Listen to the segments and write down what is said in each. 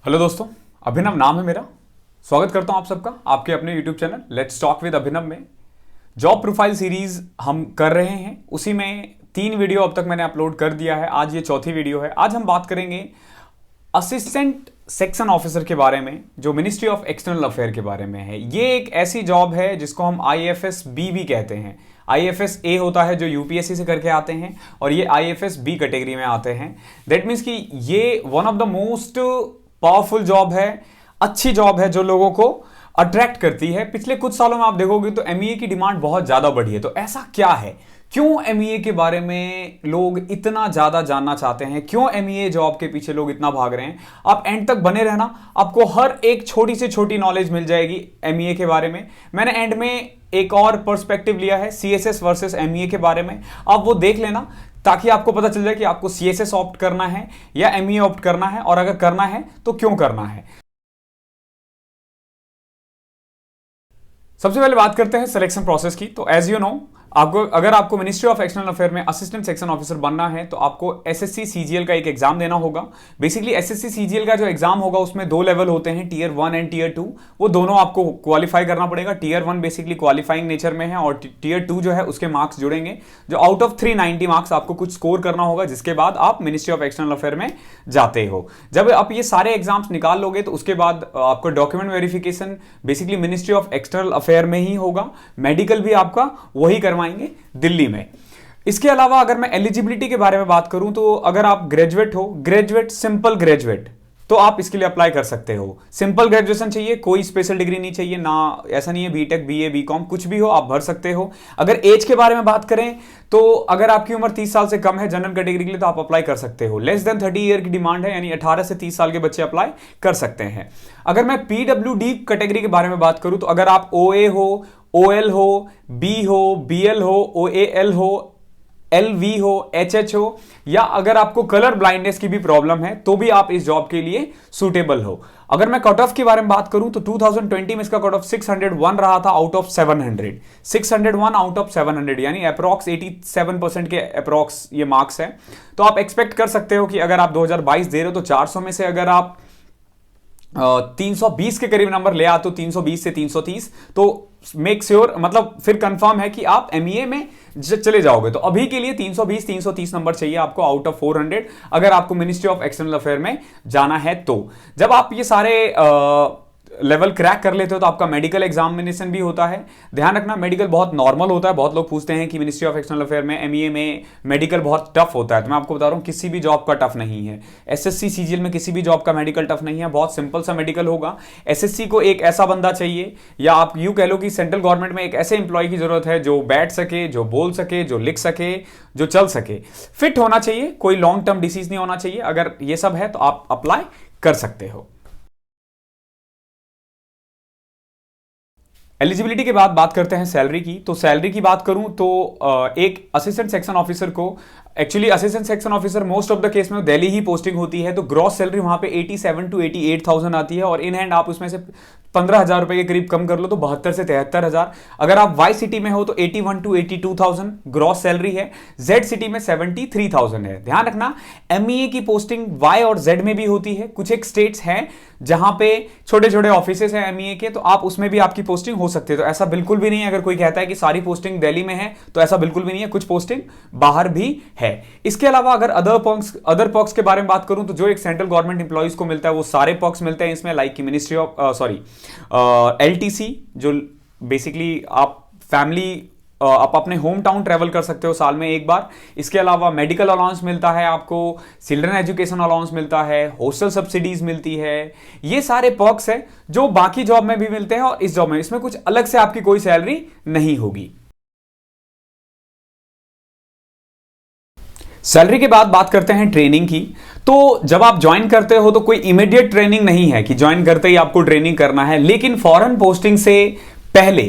Hello दोस्तों, अभिनव नाम है मेरा। स्वागत करता हूं आप सबका आपके अपने YouTube channel let's talk with Abhinav में। जॉब प्रोफाइल सीरीज हम कर रहे हैं, उसी में 3 वीडियो अब तक मैंने अपलोड कर दिया है। आज ये चौथी वीडियो है। आज हम बात करेंगे असिस्टेंट सेक्शन ऑफिसर के बारे में, जो मिनिस्ट्री ऑफ एक्सटर्नल अफेयर के बारे में है। ये एक ऐसी जॉब है जिसको हम IFS B भी कहते हैं। IFS A होता है जो UPSC से करके आते हैं, और ये IFS B कैटेगरी में आते हैं। दैट मीन्स कि ये one of the most powerful job है, अच्छी जॉब है जो लोगों को अट्रैक्ट करती है। पिछले कुछ सालों में आप देखोगे तो MEA की डिमांड बहुत ज्यादा बढ़ी है। तो ऐसा क्या है, क्यों MEA के बारे में लोग इतना ज्यादा जानना चाहते हैं, क्यों MEA जॉब के पीछे लोग इतना भाग रहे हैं? आप एंड तक बने रहना, आपको हर एक छोटी से छोटी नॉलेज मिल जाएगी MEA के बारे में। मैंने एंड में एक और पर्सपेक्टिव लिया है CSS वर्सेस MEA के बारे में, आप वो देख लेना ताकि आपको पता चल जाए कि आपको CSS ऑप्ट करना है या MEA ऑप्ट करना है, और अगर करना है तो क्यों करना है। सबसे पहले बात करते हैं सिलेक्शन प्रोसेस की। तो एज यू नो, अगर आपको मिनिस्ट्री ऑफ एक्सटर्नल अफेयर में असिस्टेंट सेक्शन ऑफिसर बनना है तो आपको SSC CGL का एक एग्जाम देना होगा। बेसिकली SSC CGL का जो एग्जाम होगा उसमें 2 लेवल होते हैं, Tier 1 एंड Tier 2। वो दोनों आपको क्वालिफाई करना पड़ेगा। Tier 1 बेसिकली क्वालिफाइंग नेचर में है, और Tier 2 जो है उसके मार्क्स जुड़ेंगे, जो आउट ऑफ 390 मार्क्स आपको कुछ स्कोर करना होगा, जिसके बाद आप मिनिस्ट्री ऑफ एक्सटर्नल अफेयर में जाते हो। जब आप ये सारे एग्जाम्स निकाल लोगे तो उसके बाद आपको document verification basically ministry of external affair में ही होगा। मेडिकल भी आपका वही करवाएंगे दिल्ली में। इसके अलावा अगर मैं एलिजिबिलिटी के बारे में बात करूं तो अगर आप ग्रेजुएट हो, ग्रेजुएट सिंपल ग्रेजुएट, तो आप इसके लिए अप्लाई कर सकते हो। सिंपल ग्रेजुएशन चाहिए, कोई स्पेशल डिग्री नहीं चाहिए ना, ऐसा नहीं है BTech BA BCom कुछ भी हो आप भर सकते हो। अगर एज के बारे में बात करें तो अगर आपकी उम्र 30 साल से कम है जनरल कैटेगरी के लिए तो आप अप्लाई कर सकते हो। लेस देन 30 ईयर की डिमांड है, यानी 18 से 30 साल के बच्चे अप्लाई कर सकते हैं। अगर मैं PWD कैटेगरी के बारे में बात करूं तो अगर आप OA हो, OL हो, B हो, BL हो, OAL हो, LV हो, HH हो, या अगर आपको कलर ब्लाइंडनेस की भी प्रॉब्लम है तो भी आप इस जॉब के लिए सूटेबल हो। अगर मैं कट ऑफ के बारे में बात करूं तो 2020 में इसका कट ऑफ 601 रहा था आउट ऑफ 700। 601 आउट ऑफ 700 यानी अप्रॉक्स 87% के अप्रॉक्स ये मार्क्स है। तो आप एक्सपेक्ट कर सकते हो कि अगर आप 2022 दे रहे हो तो 400 में से अगर आप 320 के करीब नंबर ले आते हो, 320 से 330, तो मेक श्योर मतलब फिर कंफर्म है कि आप MEA में चले जाओगे। तो अभी के लिए 320 330 नंबर चाहिए आपको आउट ऑफ 400 अगर आपको मिनिस्ट्री ऑफ एक्सटर्नल अफेयर में जाना है। तो जब आप ये सारे लेवल क्रैक कर लेते हो तो आपका मेडिकल एग्जामिनेशन भी होता है। ध्यान रखना, मेडिकल बहुत नॉर्मल होता है। बहुत लोग पूछते हैं कि मिनिस्ट्री ऑफ एक्सटर्नल अफेयर में MEA में मेडिकल बहुत टफ होता है, तो मैं आपको बता रहा हूं किसी भी जॉब का टफ नहीं है। SSC CGL में किसी भी जॉब का मेडिकल टफ नहीं है, बहुत सिंपल सा मेडिकल होगा। SSC को एक ऐसा बंदा चाहिए, या आप यूं कह लो कि सेंट्रल गवर्नमेंट में एक ऐसे इंप्लॉय की जरूरत है जो बैठ सके, जो बोल सके, जो लिख सके, जो चल सके। फिट होना चाहिए, कोई लॉन्ग टर्म डिसीज नहीं होना चाहिए। अगर ये सब है तो आप अप्लाई कर सकते हो। एलिजिबिलिटी के बाद बात करते हैं सैलरी की। तो सैलरी की बात करूं तो एक असिस्टेंट सेक्शन ऑफिसर को, actually assistant section officer most of the case में दिल्ली ही पोस्टिंग होती है, तो ग्रॉस सैलरी वहां पे 87 to 88,000 आती है, और इन हैंड आप उसमें से 15,000 रुपए के करीब कम कर लो तो 72 से 73,000। अगर आप वाई सिटी में हो तो 81 to 82,000 ग्रॉस सैलरी है। जेड सिटी में 73,000 है। ध्यान रखना, MEA की पोस्टिंग वाई और जेड में भी होती है। कुछ एक स्टेट्स हैं जहां पे छोटे छोटे ऑफिसेस हैं MEA के, तो आप उसमें भी आपकी पोस्टिंग हो सकती है। तो ऐसा बिल्कुल भी नहीं है, अगर कोई कहता है कि सारी पोस्टिंग दिल्ली में है तो ऐसा बिल्कुल भी नहीं है, कुछ पोस्टिंग बाहर भी है। इसके अलावा अगर अदर पर्क्स के बारे में बात करूं तो जो एक सेंट्रल गवर्नमेंट इंप्लॉइज को मिलता है वो सारे पर्क्स मिलते हैं इसमें, लाइक की मिनिस्ट्री ऑफ LTC, जो बेसिकली आप फैमिली आप अपने होम टाउन ट्रेवल कर सकते हो साल में एक बार। इसके अलावा मेडिकल अलाउंस मिलता है आपको, चिल्ड्रन एजुकेशन अलाउंस मिलता है, हॉस्टल सब्सिडीज मिलती है। ये सारे पर्क्स हैं जो बाकी जॉब में भी मिलते हैं, और इस जॉब में इसमें कुछ अलग से आपकी कोई सैलरी नहीं होगी। सैलरी के बाद बात करते हैं ट्रेनिंग की। तो जब आप ज्वाइन करते हो तो कोई इमीडिएट ट्रेनिंग नहीं है कि ज्वाइन करते ही आपको ट्रेनिंग करना है, लेकिन फॉरेन पोस्टिंग से पहले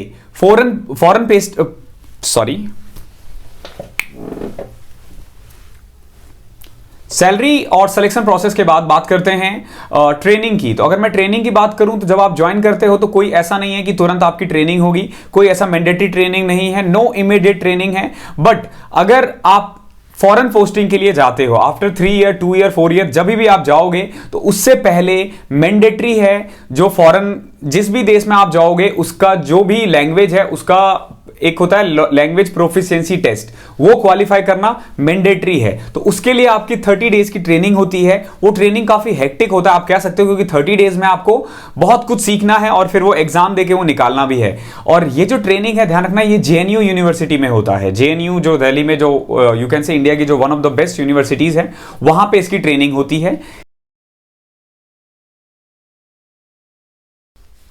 सैलरी और सिलेक्शन प्रोसेस के बाद बात करते हैं ट्रेनिंग की। तो अगर मैं ट्रेनिंग की बात करूं तो जब आप ज्वाइन करते हो तो कोई ऐसा नहीं है कि तुरंत आपकी ट्रेनिंग होगी, कोई ऐसा मैंडेटरी ट्रेनिंग नहीं है, नो इमीडिएट ट्रेनिंग है। बट अगर आप फॉरेन पोस्टिंग के लिए जाते हो, आफ्टर 3 ईयर 2 ईयर 4 ईयर जब भी आप जाओगे, तो उससे पहले मैंडेटरी है जो फॉरेन जिस भी देश में आप जाओगे उसका जो भी लैंग्वेज है उसका एक होता है लैंग्वेज प्रोफिशिएंसी टेस्ट, वो क्वालिफाई करना मैंडेटरी है। तो उसके लिए आपकी 30 डेज की ट्रेनिंग होती है। वो ट्रेनिंग काफी हेक्टिक होता है आप कह सकते हो, क्योंकि 30 डेज में आपको बहुत कुछ सीखना है और फिर वो एग्जाम देके वो निकालना भी है। और ये जो ट्रेनिंग है ध्यान रखना, ये जेएनयू यूनिवर्सिटी में होता है। जेएनयू जो दिल्ली में जो यू कैन से इंडिया की जो one of the best universities है, वहां पे इसकी ट्रेनिंग होती है।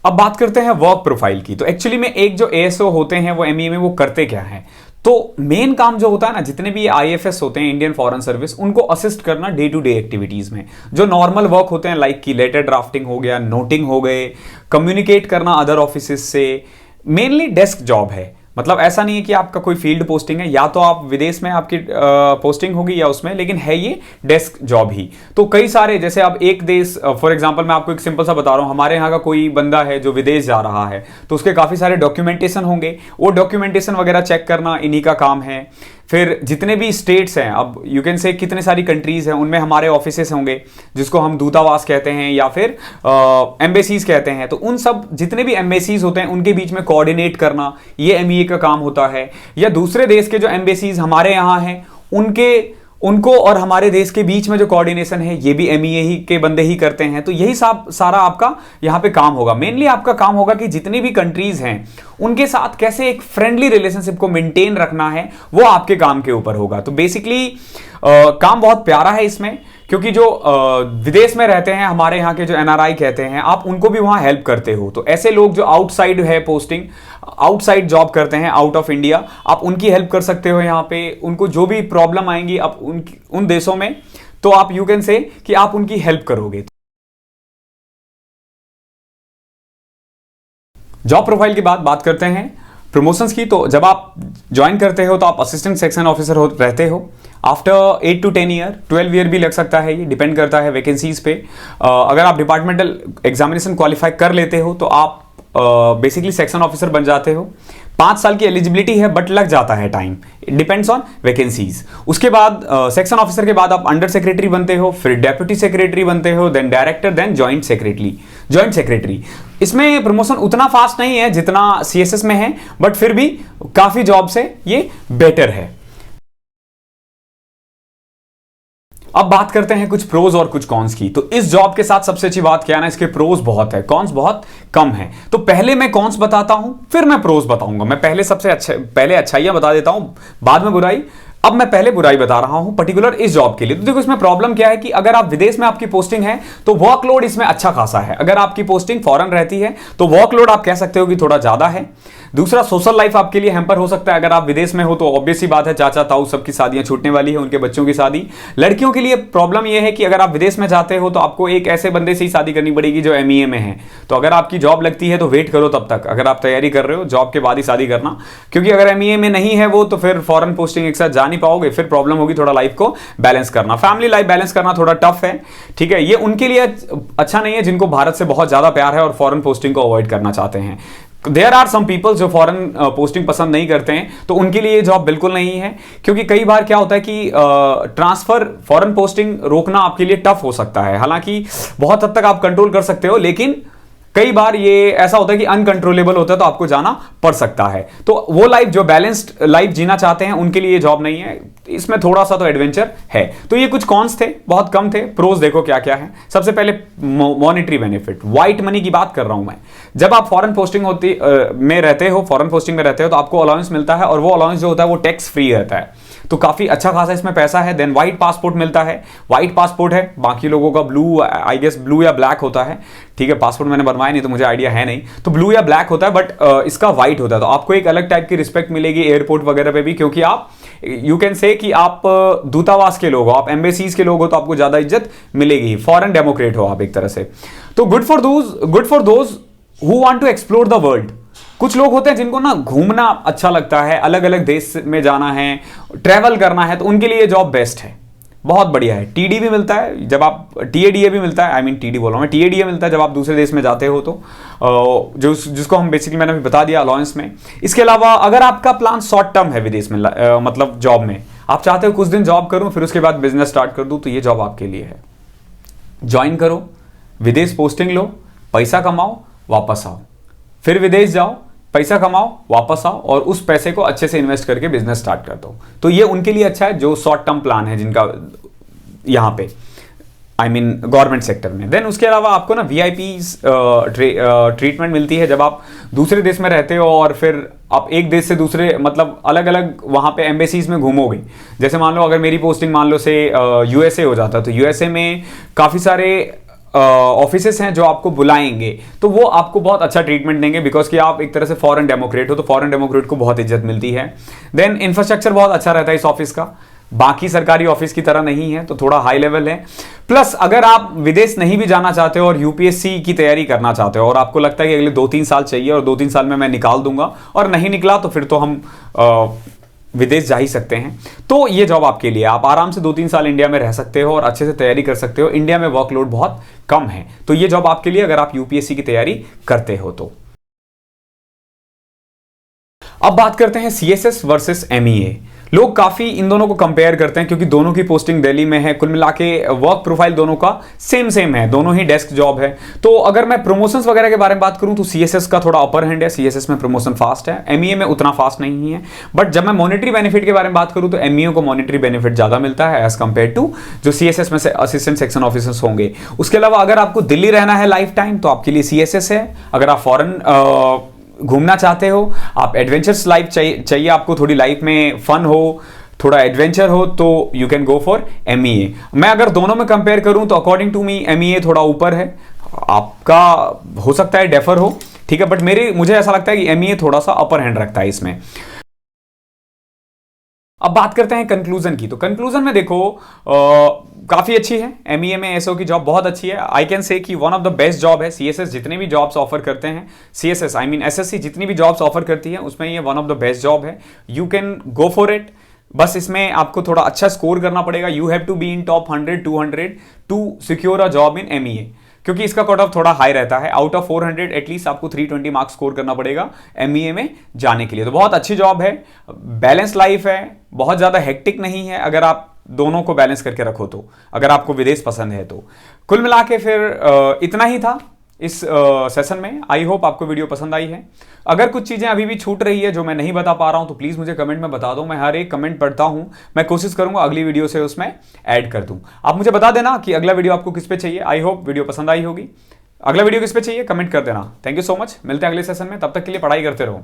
अब बात करते हैं वर्क प्रोफाइल की। तो एक्चुअली में एक जो एएसओ होते हैं वो एमईए में वो करते क्या है, तो मेन काम जो होता है ना, जितने भी आईएफएस होते हैं इंडियन फॉरेन सर्विस, उनको असिस्ट करना डे टू डे एक्टिविटीज में। जो नॉर्मल वर्क होते हैं लाइक की लेटर ड्राफ्टिंग हो गया, नोटिंग हो गए, कम्युनिकेट करना अदर ऑफिस से, मेनली डेस्क जॉब है। मतलब ऐसा नहीं है कि आपका कोई फील्ड पोस्टिंग है, या तो आप विदेश में आपकी पोस्टिंग होगी या उसमें, लेकिन है ये डेस्क जॉब ही। तो कई सारे, जैसे अब एक देश फॉर एग्जांपल मैं आपको एक सिंपल सा बता रहा हूं, हमारे यहाँ का कोई बंदा है जो विदेश जा रहा है, तो उसके काफी सारे डॉक्यूमेंटेशन होंगे, वो डॉक्यूमेंटेशन वगैरह चेक करना इन्हीं का काम है। फिर जितने भी स्टेट्स हैं, अब यू कैन से कितने सारी कंट्रीज हैं, उनमें हमारे ऑफिसेस होंगे जिसको हम दूतावास कहते हैं या फिर एम्बेसीज कहते हैं। तो उन सब जितने भी एम्बेसीज होते हैं उनके बीच में कोऑर्डिनेट करना, ये एमईए का काम होता है। या दूसरे देश के जो एम्बेसीज हमारे यहाँ हैं उनको और हमारे देश के बीच में जो कोऑर्डिनेशन है, ये भी एमईए ही के बंदे ही करते हैं। तो यही सब सारा आपका यहाँ पे काम होगा। मेनली आपका काम होगा कि जितनी भी कंट्रीज हैं उनके साथ कैसे एक फ्रेंडली रिलेशनशिप को मेंटेन रखना है, वो आपके काम के ऊपर होगा। तो बेसिकली काम बहुत प्यारा है इसमें, क्योंकि जो विदेश में रहते हैं हमारे यहाँ के जो एनआरआई कहते हैं, आप उनको भी वहां हेल्प करते हो। तो ऐसे लोग जो आउटसाइड है पोस्टिंग, आउटसाइड जॉब करते हैं आउट ऑफ इंडिया, आप उनकी हेल्प कर सकते हो यहाँ पे। उनको जो भी प्रॉब्लम आएंगी आप उन देशों में, तो आप यू कैन से कि आप उनकी हेल्प करोगे। जॉब प्रोफाइल की बात करते हैं प्रमोशंस की। तो जब आप ज्वाइन करते हो तो आप असिस्टेंट सेक्शन ऑफिसर रहते हो। आफ्टर 8 to 10 ईयर, 12 ईयर भी लग सकता है, ये डिपेंड करता है वैकेंसीज पे। अगर आप डिपार्टमेंटल एग्जामिनेशन क्वालिफाई कर लेते हो तो आप बेसिकली सेक्शन ऑफिसर बन जाते हो। 5 साल की एलिजिबिलिटी है, बट लग जाता है time, it depends on vacancies. उसके बाद सेक्शन ऑफिसर के बाद आप अंडर सेक्रेटरी बनते हो, फिर डेप्यूटी सेक्रेटरी बनते हो, then director, then joint secretary. इसमें प्रमोशन उतना फास्ट नहीं है जितना सीएसएस में है, बट फिर भी काफी जॉब से ये बेटर है। अब बात करते हैं कुछ प्रोज और कुछ कॉन्स की। तो इस जॉब के साथ सबसे अच्छी बात क्या है ना, इसके प्रोज बहुत है, कॉन्स बहुत कम है। तो पहले मैं कॉन्स बताता हूं, फिर मैं प्रोज बताऊंगा। मैं पहले अच्छाइयां बता देता हूं, बाद में बुराई। अब मैं पहले बुराई बता रहा हूं पर्टिकुलर इस जॉब के लिए। तो देखो इसमें प्रॉब्लम क्या है कि अगर आप विदेश में आपकी पोस्टिंग है तो वर्कलोड इसमें अच्छा खासा है। अगर आपकी पोस्टिंग फॉरेन रहती है तो वर्कलोड आप कह सकते हो कि थोड़ा ज्यादा है। दूसरा, सोशल लाइफ आपके लिए हैम्पर हो सकता है। अगर आप विदेश में हो तो ऑब्वियस सी बात है, चाचा ताऊ सबकी शादियां छूटने वाली है, उनके बच्चों की शादी। लड़कियों के लिए प्रॉब्लम यह है कि अगर आप विदेश में जाते हो तो आपको एक ऐसे बंदे से ही शादी करनी पड़ेगी जो एमईए में है। तो अगर आपकी जॉब लगती है तो वेट करो तब तक, अगर आप तैयारी कर रहे हो जॉब के बाद ही शादी करना, क्योंकि अगर एमईए में नहीं है वो तो फिर फॉरेन पोस्टिंग एक साथ जा नहीं पाओगे, फिर प्रॉब्लम होगी थोड़ा लाइफ को बैलेंस करना। फैमिली लाइफ बैलेंस करना थोड़ा टफ है, ठीक है। ये उनके लिए अच्छा नहीं है जिनको भारत से बहुत ज्यादा प्यार है और फॉरेन पोस्टिंग को अवॉइड करना चाहते हैं। देयर आर सम पीपल जो फॉरेन पोस्टिंग पसंद नहीं करते हैं, तो उनके लिए ये जॉब बिल्कुल नहीं है। क्योंकि कई बार क्या होता है कि ट्रांसफर फॉरेन पोस्टिंग रोकना आपके लिए टफ हो सकता है। हालांकि बहुत हद तक आप कंट्रोल कर सकते हो, लेकिन कई बार ये ऐसा होता है कि अनकंट्रोलेबल होता है तो आपको जाना पड़ सकता है। तो वो लाइफ जो बैलेंस्ड लाइफ जीना चाहते हैं उनके लिए ये जॉब नहीं है। इसमें थोड़ा सा तो एडवेंचर है। तो ये कुछ कॉन्स थे, बहुत कम थे। प्रोज देखो क्या क्या है। सबसे पहले मॉनेटरी बेनिफिट, व्हाइट मनी की बात कर रहा हूं मैं। जब आप फॉरेन पोस्टिंग में रहते हो तो आपको अलाउंस मिलता है, और वो अलाउंस जो होता है वो टैक्स फ्री रहता है। तो काफी अच्छा खासा इसमें पैसा है। देन व्हाइट पासपोर्ट मिलता है। व्हाइट पासपोर्ट है, बाकी लोगों का ब्लू, आई गेस ब्लू या ब्लैक होता है, ठीक है। पासपोर्ट मैंने बनवाया नहीं तो मुझे आइडिया है नहीं, तो ब्लू या ब्लैक होता है, बट इसका व्हाइट होता है। तो आपको एक अलग टाइप की रिस्पेक्ट मिलेगी एयरपोर्ट वगैरह पे भी, क्योंकि आप यू कैन से कि आप दूतावास के लोग हो, आप एम्बेसीज के लोग हो, तो आपको ज्यादा इज्जत मिलेगी। फॉरेन डेमोक्रेट हो आप एक तरह से। तो good for those who want to explore the world. कुछ लोग होते हैं जिनको ना घूमना अच्छा लगता है, अलग अलग देश में जाना है, ट्रैवल करना है, तो उनके लिए जॉब बेस्ट है, बहुत बढ़िया है। टीडी भी मिलता है जब आप, टीएडीए भी मिलता है, आई मीन टीडी बोल रहा हूं मैं, टीएडीए मिलता है जब आप दूसरे देश में जाते हो तो, जिसको हम बेसिकली मैंने अभी बता दिया अलाउंस में। इसके अलावा अगर आपका प्लान शॉर्ट टर्म है विदेश में, मतलब जॉब में आप चाहते हो कुछ दिन जॉब करूं फिर उसके बाद बिजनेस स्टार्ट कर दूं, तो ये जॉब आपके लिए है। ज्वाइन करो, विदेश पोस्टिंग लो, पैसा कमाओ, वापस आओ, फिर विदेश जाओ, पैसा कमाओ, वापस आओ और उस पैसे को अच्छे से इन्वेस्ट करके बिजनेस स्टार्ट कर दो। तो ये उनके लिए अच्छा है जो शॉर्ट टर्म प्लान है जिनका यहां पे गवर्नमेंट सेक्टर में। देन उसके अलावा आपको ना वीआईपी ट्रीटमेंट मिलती है जब आप दूसरे देश में रहते हो और फिर आप एक देश से दूसरे मतलब अलग अलग वहां पे एम्बेसीज में घूमोगे। जैसे मान लो अगर मेरी पोस्टिंग मान लो से यूएसए हो जाता, तो यूएसए में काफी सारे ऑफिसेस हैं जो आपको बुलाएंगे, तो वो आपको बहुत अच्छा ट्रीटमेंट देंगे बिकॉज कि आप एक तरह से फॉरेन डेमोक्रेट हो, तो फॉरेन डेमोक्रेट को बहुत इज्जत मिलती है। देन इंफ्रास्ट्रक्चर बहुत अच्छा रहता है इस ऑफिस का, बाकी सरकारी ऑफिस की तरह नहीं है, तो थोड़ा हाई लेवल है। प्लस अगर आप विदेश नहीं भी जाना चाहते हो और यूपीएससी की तैयारी करना चाहते हो और आपको लगता है कि अगले 2-3 साल चाहिए और 2-3 साल में मैं निकाल दूंगा और नहीं निकला तो फिर तो हम विदेश जा ही सकते हैं, तो ये जॉब आपके लिए। आप आराम से 2-3 साल इंडिया में रह सकते हो और अच्छे से तैयारी कर सकते हो। इंडिया में वर्कलोड बहुत कम है, तो ये जॉब आपके लिए अगर आप यूपीएससी की तैयारी करते हो तो। अब बात करते हैं सीएसएस वर्सेस एमईए। लोग काफी इन दोनों को कंपेयर करते हैं क्योंकि दोनों की पोस्टिंग दिल्ली में है। कुल मिला के वर्क प्रोफाइल दोनों का सेम है, दोनों ही डेस्क जॉब है। तो अगर मैं प्रमोशंस वगैरह के बारे में बात करूं तो सीएसएस का थोड़ा अपर हैंड है, सीएसएस में प्रमोशन फास्ट है, एमईए में उतना फास्ट नहीं है। बट जब मैं मॉनेटरी बेनिफिट के बारे में बात करूं तो एमईए को मॉनेटरी बेनिफिट ज्यादा मिलता है एज कंपेयर टू जो सीएसएस में से असिस्टेंट सेक्शन ऑफिसर्स होंगे। उसके अलावा अगर आपको दिल्ली रहना है लाइफ टाइम तो आपके लिए सीएसएस है। अगर आप फॉरेन घूमना चाहते हो, आप एडवेंचर्स लाइफ चाहिए आपको, थोड़ी लाइफ में फन हो, थोड़ा एडवेंचर हो, तो you can go for MEA. मैं अगर दोनों में कंपेयर करूं तो अकॉर्डिंग टू मी एमईए थोड़ा ऊपर है, आपका हो सकता है डेफर हो, ठीक है, बट मुझे ऐसा लगता है कि एमईए थोड़ा सा अपर हैंड रखता है इसमें। अब बात करते हैं कंक्लूजन की। तो कंक्लूजन में देखो काफी अच्छी है, एमईए में एसओ की जॉब बहुत अच्छी है। आई कैन से कि one of the best job है। सीएसएस जितने भी जॉब्स ऑफर करते हैं, सीएसएस एसएससी जितनी भी जॉब्स ऑफर करती है उसमें ये one of the best job है। You can go for it. बस इसमें आपको थोड़ा अच्छा स्कोर करना पड़ेगा। You have to be in top 100-200 to secure a job in MEA, क्योंकि इसका कट ऑफ थोड़ा हाई रहता है। आउट ऑफ 400 एटलीस्ट आपको 320 मार्क्स स्कोर करना पड़ेगा एमईए में जाने के लिए। तो बहुत अच्छी जॉब है, बैलेंस लाइफ है, बहुत ज्यादा हेक्टिक नहीं है अगर आप दोनों को बैलेंस करके रखो तो, अगर आपको विदेश पसंद है तो। कुल मिला के फिर इतना ही था इस सेशन में। आई होप आपको वीडियो पसंद आई है। अगर कुछ चीजें अभी भी छूट रही है जो मैं नहीं बता पा रहा हूं तो प्लीज मुझे कमेंट में बता दो। मैं हर एक कमेंट पढ़ता हूं, मैं कोशिश करूंगा अगली वीडियो से उसमें ऐड कर दूं। आप मुझे बता देना कि अगला वीडियो आपको किस पे चाहिए। आई होप वीडियो पसंद आई होगी। अगला वीडियो किस पे चाहिए कमेंट कर देना। थैंक यू सो मच, मिलते हैं अगले सेशन में, तब तक के लिए पढ़ाई करते रहो।